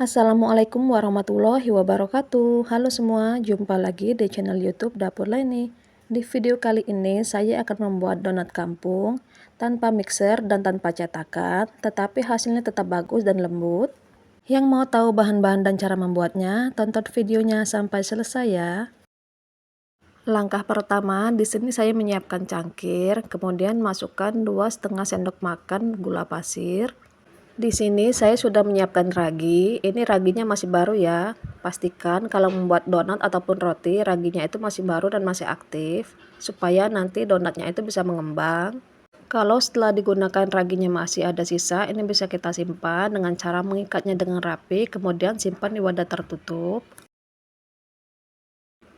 Assalamualaikum warahmatullahi wabarakatuh. Halo semua, jumpa lagi di channel YouTube Dapur Leni. Di video kali ini saya akan membuat donat kampung tanpa mixer dan tanpa cetakan, tetapi hasilnya tetap bagus dan lembut. Yang mau tahu bahan-bahan dan cara membuatnya, tonton videonya sampai selesai ya. Langkah pertama, di sini saya menyiapkan cangkir, kemudian masukkan 2,5 sendok makan gula pasir. Di sini saya sudah menyiapkan ragi. Ini raginya masih baru ya. Pastikan kalau membuat donat ataupun roti, raginya itu masih baru dan masih aktif, supaya nanti donatnya itu bisa mengembang. Kalau setelah digunakan raginya masih ada sisa, ini bisa kita simpan dengan cara mengikatnya dengan rapi, kemudian simpan di wadah tertutup.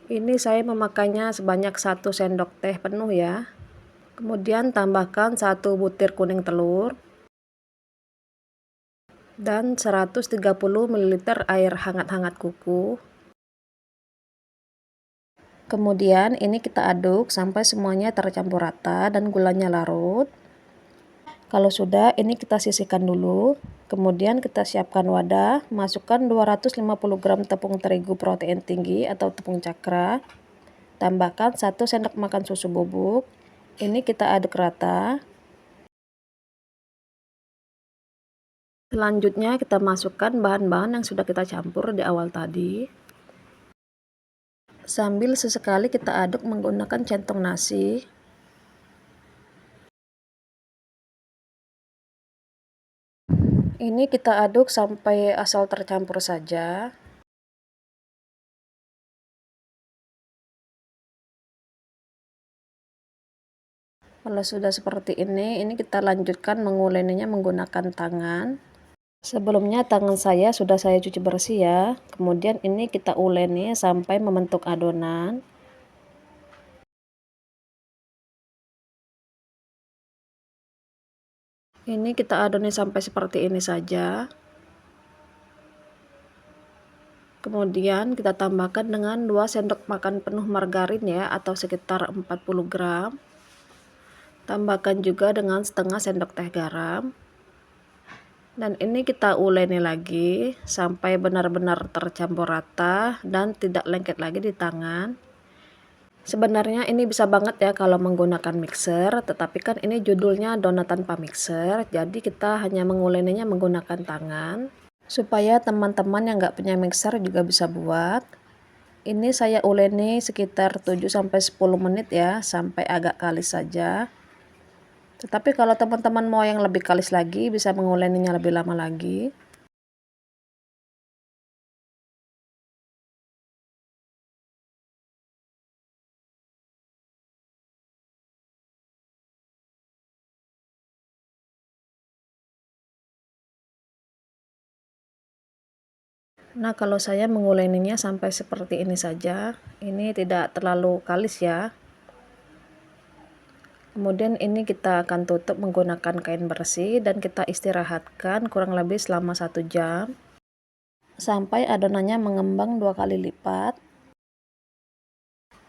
Ini saya memakainya sebanyak 1 sendok teh penuh ya. Kemudian tambahkan 1 butir kuning telur dan 130 ml air hangat-hangat kuku. Kemudian ini kita aduk sampai semuanya tercampur rata dan gulanya larut. Kalau sudah, ini kita sisihkan dulu. Kemudian kita siapkan wadah, masukkan 250 gram tepung terigu protein tinggi atau tepung cakra. Tambahkan 1 sendok makan susu bubuk. Ini kita aduk rata. Selanjutnya kita masukkan bahan-bahan yang sudah kita campur di awal tadi. Sambil sesekali kita aduk menggunakan centong nasi. Ini kita aduk sampai asal tercampur saja. Kalau sudah seperti ini kita lanjutkan menguleninya menggunakan tangan. Sebelumnya tangan saya sudah saya cuci bersih ya. Kemudian ini kita uleni sampai membentuk adonan. Ini kita adoni sampai seperti ini saja. Kemudian kita tambahkan dengan 2 sendok makan penuh margarin ya, atau sekitar 40 gram. Tambahkan juga dengan setengah sendok teh garam. Dan ini kita uleni lagi sampai benar-benar tercampur rata dan tidak lengket lagi di tangan. Sebenarnya ini bisa banget ya kalau menggunakan mixer, tetapi kan ini judulnya donat tanpa mixer, jadi kita hanya menguleninya menggunakan tangan. Supaya teman-teman yang nggak punya mixer juga bisa buat. Ini saya uleni sekitar 7-10 menit ya, sampai agak kalis saja. Tetapi kalau teman-teman mau yang lebih kalis lagi, bisa menguleninya lebih lama lagi. Nah, kalau saya menguleninya sampai seperti ini saja. Ini tidak terlalu kalis ya. Kemudian ini kita akan tutup menggunakan kain bersih dan kita istirahatkan kurang lebih selama 1 jam. Sampai adonannya mengembang 2 kali lipat.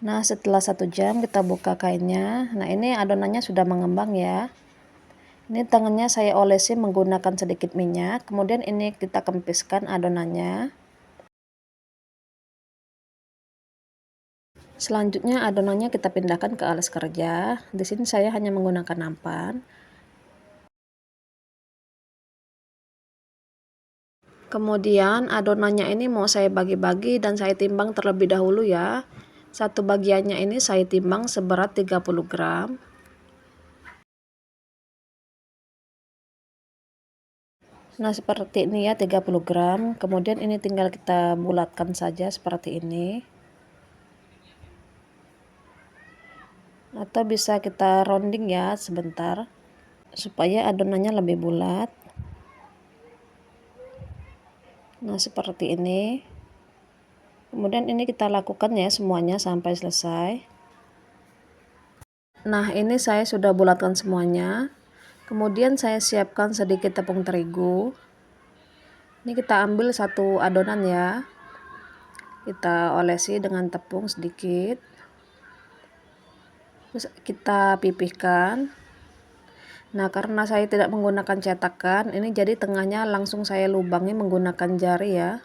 Nah, setelah 1 jam kita buka kainnya. Nah, ini adonannya sudah mengembang ya. Ini tangannya saya olesi menggunakan sedikit minyak. Kemudian ini kita kempiskan adonannya. Selanjutnya adonannya kita pindahkan ke alas kerja. Di sini saya hanya menggunakan nampan. Kemudian adonannya ini mau saya bagi-bagi dan saya timbang terlebih dahulu ya. Satu bagiannya ini saya timbang seberat 30 gram. Nah, seperti ini ya, 30 gram. Kemudian ini tinggal kita bulatkan saja seperti ini. Atau bisa kita rounding ya sebentar supaya adonannya lebih bulat. Nah, seperti ini. Kemudian ini kita lakukan ya semuanya sampai selesai. Nah, ini saya sudah bulatkan semuanya. Kemudian saya siapkan sedikit tepung terigu. Ini kita ambil 1 adonan ya. Kita olesi dengan tepung sedikit. Terus kita pipihkan. Nah, karena saya tidak menggunakan cetakan, ini jadi tengahnya langsung saya lubangi menggunakan jari ya,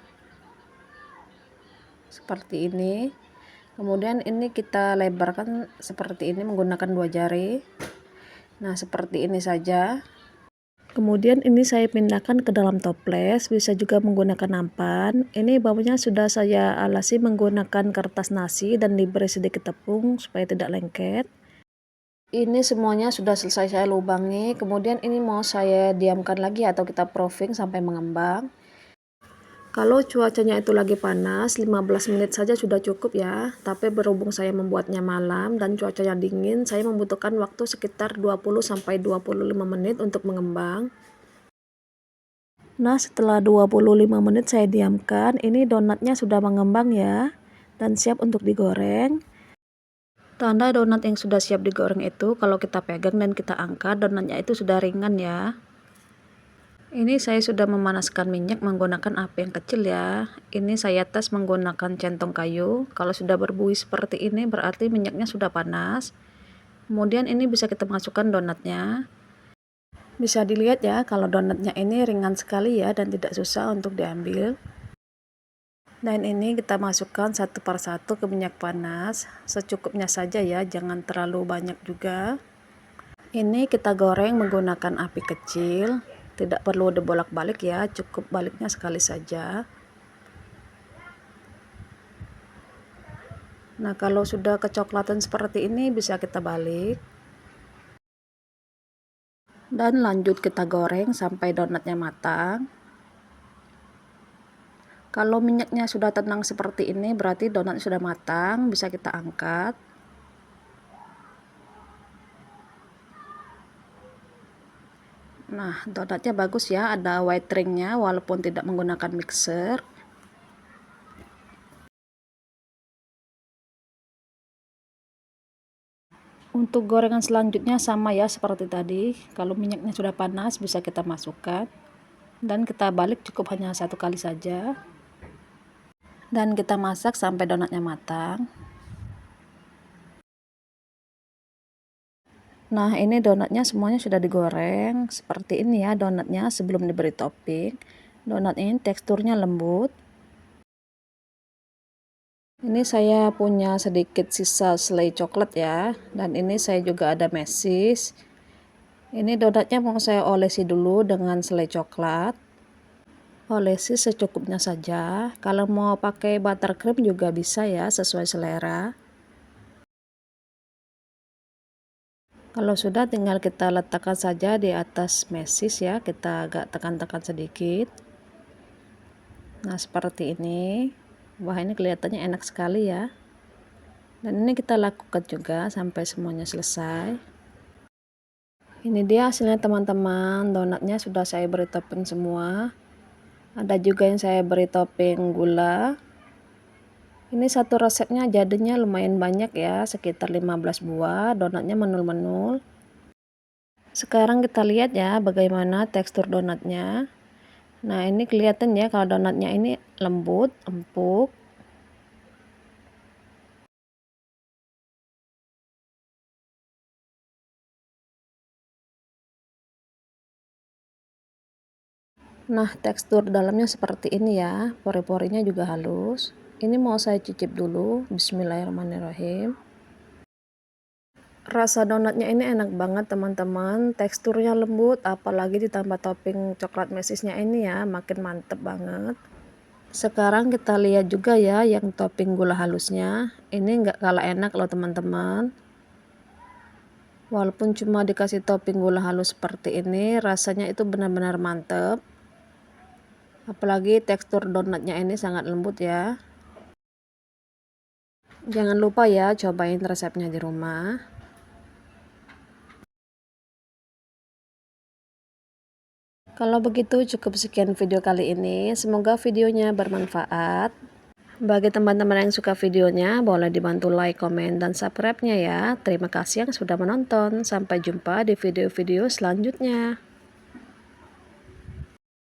seperti ini. Kemudian ini kita lebarkan seperti ini menggunakan 2 jari. Nah, seperti ini saja. Kemudian ini saya pindahkan ke dalam toples, bisa juga menggunakan nampan. Ini bawahnya sudah saya alasi menggunakan kertas nasi dan diberi sedikit tepung supaya tidak lengket. Ini semuanya sudah selesai saya lubangi, kemudian ini mau saya diamkan lagi atau kita proofing sampai mengembang. Kalau cuacanya itu lagi panas, 15 menit saja sudah cukup ya. Tapi berhubung saya membuatnya malam dan cuacanya dingin, saya membutuhkan waktu sekitar 20-25 menit untuk mengembang. Nah, setelah 25 menit saya diamkan, ini donatnya sudah mengembang ya, dan siap untuk digoreng. Tanda donat yang sudah siap digoreng itu kalau kita pegang dan kita angkat, donatnya itu sudah ringan ya. Ini saya sudah memanaskan minyak menggunakan api yang kecil ya. Ini saya tes menggunakan centong kayu. Kalau sudah berbuih seperti ini berarti minyaknya sudah panas. Kemudian ini bisa kita masukkan donatnya. Bisa dilihat ya kalau donatnya ini ringan sekali ya dan tidak susah untuk diambil. Dan ini kita masukkan satu persatu ke minyak panas, secukupnya saja ya, jangan terlalu banyak juga. Ini kita goreng menggunakan api kecil, tidak perlu dibolak-balik ya, cukup baliknya sekali saja. Nah, kalau sudah kecoklatan seperti ini bisa kita balik. Dan lanjut kita goreng sampai donatnya matang. Kalau minyaknya sudah tenang seperti ini berarti donat sudah matang, bisa kita angkat. Nah, donatnya bagus ya, ada white ringnya walaupun tidak menggunakan mixer. Untuk gorengan selanjutnya sama ya seperti tadi, kalau minyaknya sudah panas bisa kita masukkan. Dan kita balik cukup hanya satu kali saja. Dan kita masak sampai donatnya matang. Nah, ini donatnya semuanya sudah digoreng. Seperti ini ya donatnya sebelum diberi topping. Donat ini teksturnya lembut. Ini saya punya sedikit sisa selai coklat ya. Dan ini saya juga ada mesis. Ini donatnya mau saya olesi dulu dengan selai coklat. Olesi secukupnya saja. Kalau mau pakai buttercream juga bisa ya, sesuai selera. Kalau sudah tinggal kita letakkan saja di atas mesis ya, kita agak tekan-tekan sedikit. Nah, seperti ini. Wah, ini kelihatannya enak sekali ya. Dan ini kita lakukan juga sampai semuanya selesai. Ini dia hasilnya teman-teman, donatnya sudah saya beri topping semua. Ada juga yang saya beri topping gula. Ini satu resepnya jadinya lumayan banyak ya, sekitar 15 buah, donatnya menul-menul. Sekarang kita lihat ya bagaimana tekstur donatnya. Nah, ini kelihatan ya kalau donatnya ini lembut, empuk. Nah, tekstur dalamnya seperti ini ya, pori-porinya juga halus. Ini mau saya cicip dulu, bismillahirrahmanirrahim. Rasa donatnya ini enak banget teman-teman, teksturnya lembut, apalagi ditambah topping coklat mesisnya ini ya, makin mantep banget. Sekarang kita lihat juga ya yang topping gula halusnya, ini nggak kalah enak loh teman-teman. Walaupun cuma dikasih topping gula halus seperti ini, rasanya itu benar-benar mantep. Apalagi tekstur donatnya ini sangat lembut ya. Jangan lupa ya cobain resepnya di rumah. Kalau begitu cukup sekian video kali ini. Semoga videonya bermanfaat. Bagi teman-teman yang suka videonya, boleh dibantu like, komen, dan subscribe-nya ya. Terima kasih yang sudah menonton. Sampai jumpa di video-video selanjutnya.